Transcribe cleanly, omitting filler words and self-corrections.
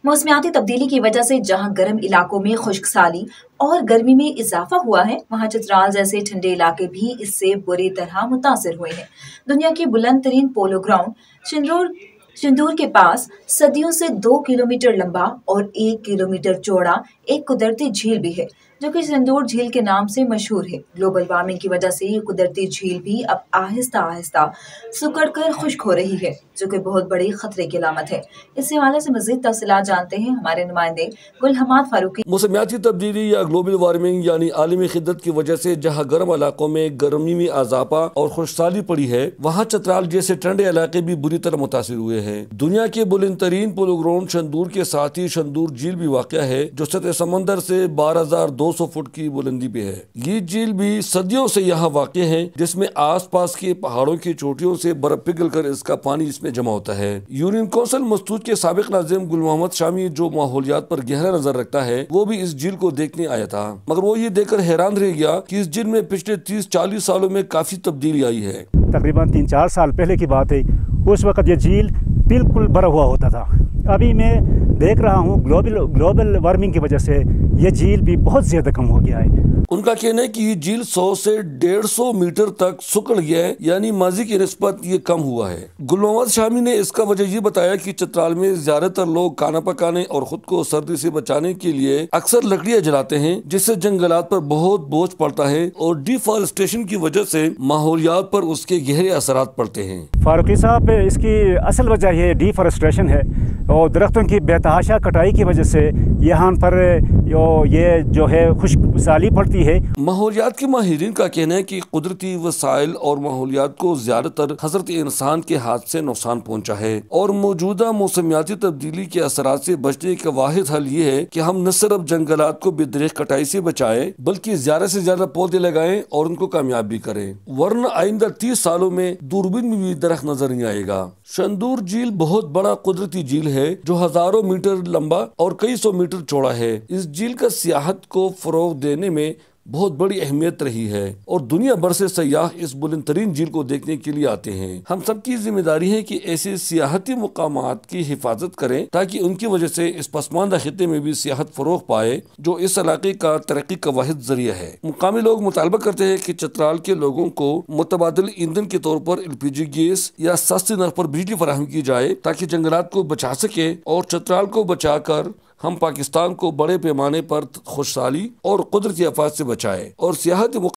मौसमियाती तब्दीली की वजह से जहां गर्म इलाकों में खुश्क साली और गर्मी में इजाफा हुआ है, वहां चित्राल जैसे ठंडे इलाके भी इससे बुरी तरह मुतासिर हुए हैं। दुनिया की बुलंद तरीन पोलो ग्राउंड सिंदूर के पास सदियों से 2 किलोमीटर लंबा और 1 किलोमीटर चौड़ा एक कुदरती झील भी है, जो कि सिंदूर झील के नाम से मशहूर है। ग्लोबल वार्मिंग की वजह से ये कुदरती झील भी अब आहिस्ता आहिस्ता सिकुड़ कर खुश्क हो रही है, जो कि बहुत बड़ी खतरे की अलामत है। इस हवाले से मजीद तफसीलात जानते हैं हमारे नुमाइंदे गुल हमाद फारूकी। मौसमियाती तब्दीली या ग्लोबल वार्मिंग यानी आलमी खिद्दत की वजह से जहाँ गर्म इलाकों में गर्मी में इजाफा और खुशहाली पड़ी है, वहाँ चतराल जैसे ठंडे इलाके भी बुरी तरह मुतासिर हुए हैं। दुनिया के बुलंद तरीन पोलो ग्राउंड शंदूर के साथ ही शंदूर झील भी वाक़ है, जो सतह समंदर से 12,200 फुट की बुलंदी पे है। ये झील भी सदियों से यहाँ वाक़ है, जिसमें आस पास के पहाड़ों की चोटियों से बर्फ पिघल कर इसका पानी इसमें जमा होता है। यूनियन कौंसिल मस्तूत के साबिक नाज़िम गुल मोहम्मद शामी, जो माहौलियात पर गहरा नजर रखता है, वो भी इस झील को देखने आया था, मगर वो ये देखकर हैरान रह गया कि इस झील में पिछले 30-40 सालों में काफी तब्दीली आई है। तकरीबन 3-4 साल पहले की बात है, उस वक्त ये झील बिल्कुल भरा हुआ होता था। अभी मैं देख रहा हूँ ग्लोबल वार्मिंग की वजह से ये झील भी बहुत ज़्यादा कम हो गया है। उनका कहना है कि ये झील 100 से 150 मीटर तक सुकड़ गया है, यानी माजी की निस्बत ये कम हुआ है। गुल मोहम्मद शामी ने इसका वजह ये बताया कि चतराल में ज्यादातर लोग खाना पकाने और खुद को सर्दी से बचाने के लिए अक्सर लकड़ियाँ जलाते हैं, जिससे जंगलात पर बहुत बोझ पड़ता है और डिफॉरेस्टेशन की वजह से माहौलियात पर उसके गहरे असरात पड़ते हैं। फारूकी साहब, इसकी असल वजह ये डिफॉरेस्टेशन है और दरख्तों की बेतहाशा कटाई की वजह से यहाँ पर ये जो है खुश्क साली पड़ती है। माहौलियात के माहिरीन का कहना है कि कुदरती वसाइल और माहौलियात को ज्यादातर हजरत इंसान के हाथ से नुकसान पहुँचा है और मौजूदा मौसमियाती तब्दीली के असरात से बचने का वाहिद हल ये है कि हम न सिर्फ जंगलात को बेदरेक कटाई से बचाएं, बल्कि ज्यादा से ज्यादा पौधे लगाएं और उनको कामयाब भी करें, वरना आइंदा 30 सालों में दूरबीन में भी दरख्त नजर नहीं आएगा। शंदूर झील बहुत बड़ा कुदरती झील है, जो हजारों मीटर लंबा और कई सौ मीटर चौड़ा है। इस झील का सियाहत को फरोग देने में बहुत बड़ी अहमियत रही है और दुनिया भर से सयाह इस बुलंद तरीन झील को देखने के लिए आते हैं। हम सबकी जिम्मेदारी है कि ऐसे सियाहती मुकामात की हिफाजत करें, ताकि उनकी वजह से इस पसमानदा खित्ते में भी सियाहत फरोग पाए, जो इस इलाके का तरक्की का वाहिद जरिया है। मुकामी लोग मुतालबा करते हैं कि चतराल के लोगों को मुतबादिल ईंधन के तौर पर LPG गैस या सस्ते नर्ख पर बिजली फराहम की जाए, ताकि जंगलात को बचा सके और चतराल को बचा कर हम पाकिस्तान को बड़े पैमाने पर खुशहाली और कुदरती आफात से बचाए और सियाहती